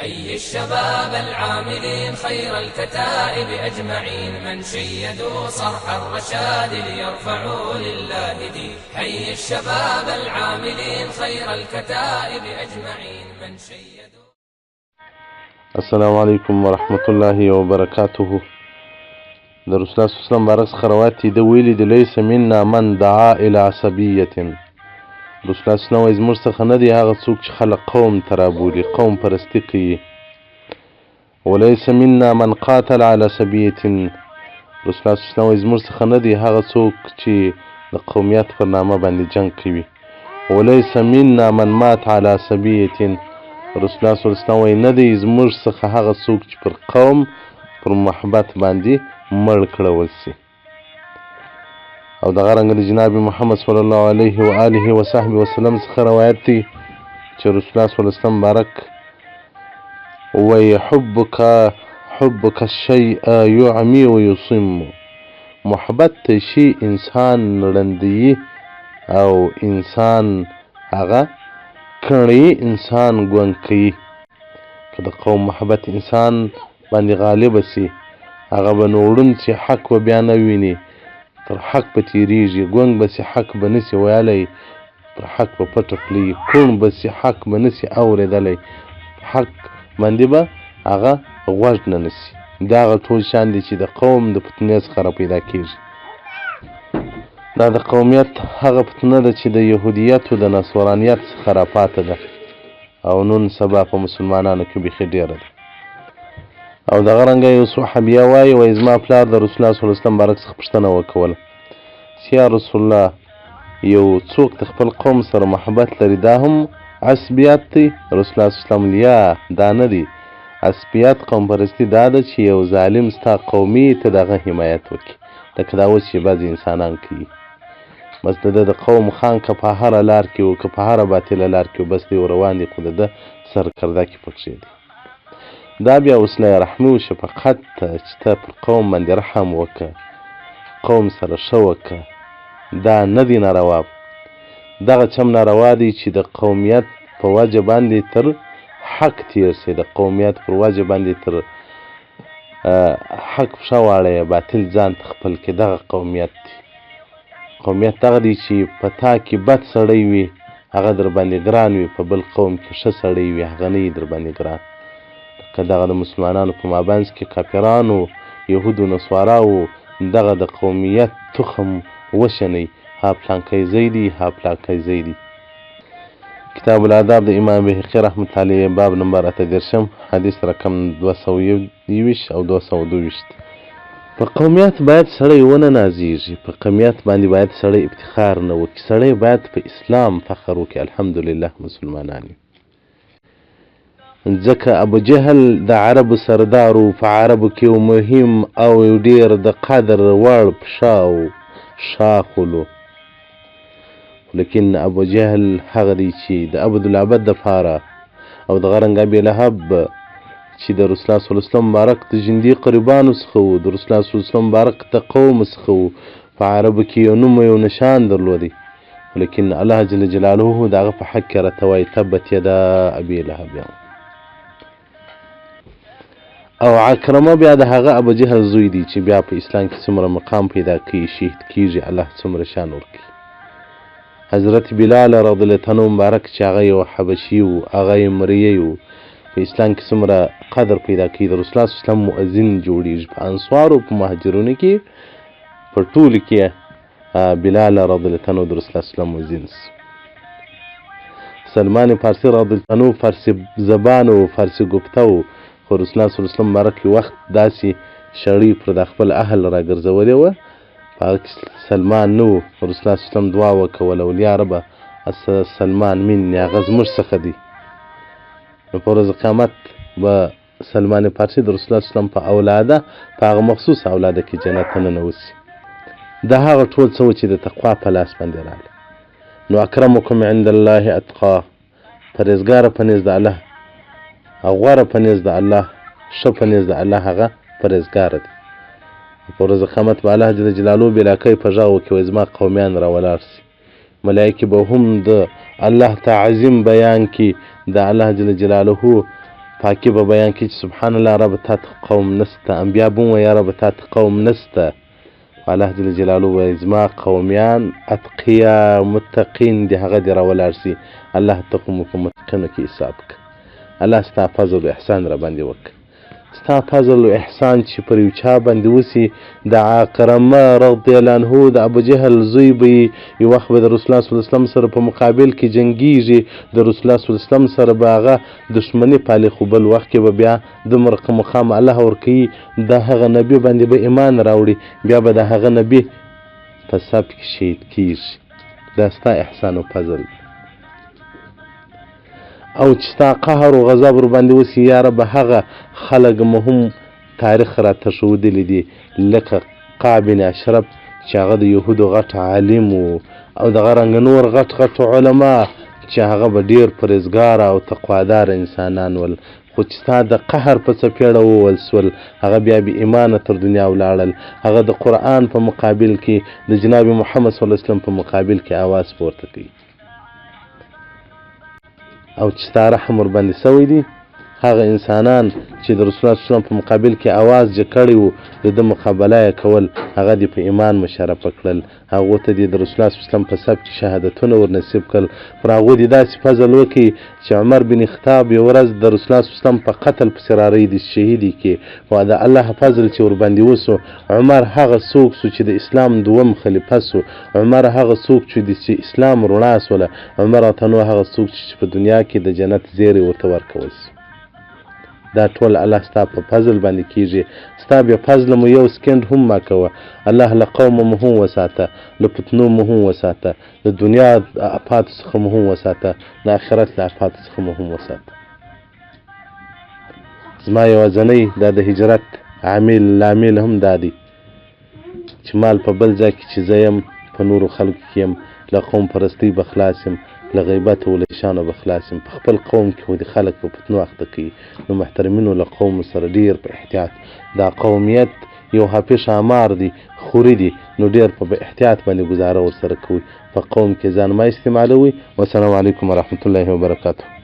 حي الشباب العاملين خير الكتائب أجمعين من شيدوا صرح الرشاد ليرفعوا لله دين. حي الشباب العاملين خير الكتائب أجمعين من شيدوا. السلام عليكم ورحمة الله وبركاته. د رسول الله صلی الله علیه وسلم بارک خروات د ویلي د ليس منا من دعا الى عصبیه. رسول الله صلی الله علیه وسلم زموږ څخه نه دی هغه څوک چې خلق قوم ته رابولي، قوم پرستي کوي. وليس منا من قاتل على عصبیه. رسول الله صلی الله علیه وسلم زموږ څخه نه دی هغه څوک چې د قومیت پر نامه باندې جنگ کوي. وليس منا من مات على عصبیه. رسول الله صلی الله علیه وسلم نه دی زموږ څخه هغه څوک چې پر قوم پر محبت باندې مړ کړول سي. او دغه رنګه د جناب محمد صلی الله علیه و آله و صحبه وسلم څخه روایت دی چې رسول الله صلی الله علیه وسلم بارک وی حبک الشیء یعمی و یصم. محبت ته شي انسان ړندوي او انسان هغه کڼي، انسان ګونګ کوي. که د قوم محبت انسان باندې غالب سي هغه به نو ړوند چې حق به بیا نه ویني، تر حق به تیریږي. ګونګ به سي حق به نسي ویلی، پر حق به پټه خولي. کوڼ به سي حق به نسي اورېدلی، حق باندې به هغه غوږ نه نسي. دا هغه ټول شیان دي چې د قوم د فتنې څخه را پیدا کېږي. دا د قومیت هغه فتنه ده چې د یهودیت او د نصرانیت څخه راپاته ده او نن سبا په مسلمانانو کې بیخي ډېره ده. او دغه رنګه یو صحابیه وایي وایي زما پلار د رسول الله صلی الله علیه وسلم بارک څخه پوښتنه وکوله چې یا رسول الله یو څوک د خپل قوم سره محبت لري دا هم عصبیت دی؟ رسول الله صلی الله علیه وسلم یا دا نه دی. عصبیت قوم پرستي دا ده چې یو ظالم ستا قومي ته دغه حمایت وکړي، لکه دا اوس چې بعضې انسانان کوي. بس د ده د قوم خان که په هره لار کې و که په هره باطله لار کې و بس دی روان دی، خو د ده سرکرده کې پکښې دی. دا بیا وسله رحمي و شفقت ته چې ته پر قوم باندې رحم وکړه، قوم سره ښه وکړه، دا نه دی ناروا. دغه چم ناروا دی چې د قومیت په وجه باندې تر حق تیر سي، د قومیت پر وجه باندې تر حق پښه واړوې، باطل ځان ته خپل کې. دغه قومیت دی. قومیت دغه دی چې په تا کې بد سړی وي هغه در باندې ګران وي، په بل قوم کې ښه سړی وي هغه نه وي در باندې ګران. که دغه د مسلمانانو په مابینځ کې کافرانو، یهودو، نصواراو دغه د قومیت تخم وشنئ، ها پلانکی ځای دی، ها پلانکی ځای دی. کتاب الاداب د امام بهقي رحمت علیه باب نمبر 38 حدیث رقم 221 او 222. په قومیت باید سړی ونه نازیږي، په قومیت باندې باید سړی افتخار نه وکړي. سړی باید په اسلام فخر وکړي. الحمدلله مسلمانان یو. ځکه ابو جهل د عربو سردار و، په عربو کې یو مهم او یو ډېر د قدر وړ پښه او شاخولو. لیکن ابو جهل هغه دی چې د عبدالعبد دپاره او دغه رنګه ابي لهب چې د رسول الله صلی الله علیه وسلم بارک د جندي قربانو څخه و، د رسول الله صلی الله علیه وسلم بارک د قوم څخه و، په عربو کې یو نوم یو نشان درلودی. لیکن الله جل جلاله د هغه په حق کې راته وایي تبت یدا ابي لهب. او عکرمه بیا د هغه ابو جهل زوی دی چې بیا په اسلام کې څومره مقام پیدا کوي، شهید کیږي، الله څومره شان ورکوي. حضرت بلال رضی الله عنه مبارک چې هغه یو حبشي و، هغه یې مریی و، په اسلام کې څومره قدر پیدا کوي. د رسول الله صلی الله علیه وسلم مؤذن جوړیږي. په انصارو په مهاجرونو کې په ټولو کې بلال رضی الله عنه د رسول الله صلی الله علیه وسلم مؤذن سو. سلمان فارسی رضی الله عنه فارسی زبان و فارسی گفته و، خو رسول الله صلی الله علیه وسلم مبارک وخت داسې شړی پر د خپل اهل راګرځولې وه، په هغه کې سلمان نه و. رسول الله صلی الله علیه وسلم دعا وکوله یا ربه سلمان مني، هغه زموږ څخه دی. نو په ورځ قیامت به سلمان فارسي د رسول الله صلی الله علیه وسلم په اولاده، په هغه مخصوص اولاده کې جنت ته ننوځي. دا هغه ټول څه و چې د تقوا په لاس باندې راغله. نو اکرمکم عند الله اتقاه، پرهیزګاره په نزد الله، غوره په نزد الله، ښه په نزد الله هغه پرهیزګاره دی. په ورځ قیامت به الله جل جلاله بلاکی په غږ وکړي وایي زما قومیان راولاړ سي. ملایکې به هم د الله تعظیم بیان کړي، د الله جل جلاله پاکي به بیان کړي چې سبحان الله رب تا ته قوم نسته، انبیا به ووایي یا رب تا ته قوم نسته. الله جل جلاله وایي زما قومیان اتقیا متقین دي، هغه دې راولاړ سي. الله ته خو مو په متقینو کې حساب که. الله ستا فضل و احسان را باندې وکړه. ستا فضل و احسان چې پر یو چا باندې وسي، د عکرمه رضی الله عنه د ابوجهل زوی به یو وخت به د رسول الله صلی الله علیه وسلم سره په مقابل کې جنګیږي، د رسول الله صلی الله علیه وسلم سره به هغه دښمني پالي، خو بل وخت کې به بیا دومره مقام الله ورکوي د هغه نبي باندې به ایمان راوړي، بیا به د هغه نبي په صف کې شهید کیږي. دا ستا احسان و فضل. او چې ستا قهر و غضب ورباندې وسي یا رب هغه خلک مو هم تاریخ راته ښودلی دي، لکه قعب بن اشرف چې هغه د یهودو غټ عالم و، او دغه رنګه نور غټ علما چې هغه به ډېر پرهیزګاره او تقوادار انسانان ول، خو چې ستا د قهر په څپېړه وول سول، هغه بیا بې ایمانه تر دنیا ولاړل. هغه د قرآن په مقابل کې د جناب محمد صلی الله علیه وسلم په مقابل کې آواز پورته کوي. او چې ستا رحم ورباندې سوی دی، هغه انسانان چې د رسول الله صلی الله علیه وسلم په مقابل کې آواز جګ کړی و، د ده مقابله یې کول، هغه دې په ایمان مشرفه کړل، هغو ته دې د رسول الله صلی الله علیه وسلم په صف کې شهادتونه ورنصیب کړل. پر هغو دې داسې فضل وکړي چې عمر بن خطاب یو ورځ د رسول الله صلی الله علیه وسلم په قتل پسې رارهی دي شهید یې کړي، او د الله فضل چې ورباندې وسو، عمر هغه څوک سو چې د اسلام دوم خلیفه سو، عمر هغه څوک چې د اسلام رڼا سوله، عمر اتنو هغه څوک چې په دنیا کې د جنت زیری ورته ورکول سي. دا ټول الله ستا په فضل باندې کیږي. ستا بې فضله مو یو سکند هم ما کوه. الله له قومه مو هم وساته، له فتنو مو هم وساته، د دنیا د افاتو څخه مو هم وساته، د آخرت له افاتو څخه مو هم وساته. زما یوازنی دا د هجرت لامل هم دا دی چې مال په بل ځای کې چې زه یم په نورو خلکو کې یم، له قوم پرستۍ به خلاص یم، له غیبت او له شانو به خلاص یم. په خپل قوم کې خو د خلک په فتنو اخته کوي، نو محترمینو له قوم سره ډېر په احتیاط. دا قومیت یو حافظ شامار دی، خوري دی، نو ډېر په احتیاط باندې ګزاره ورسره کوي. په قوم کې ځان مه استعمالوئ. والسلام علیکم ورحمة الله وبرکاته.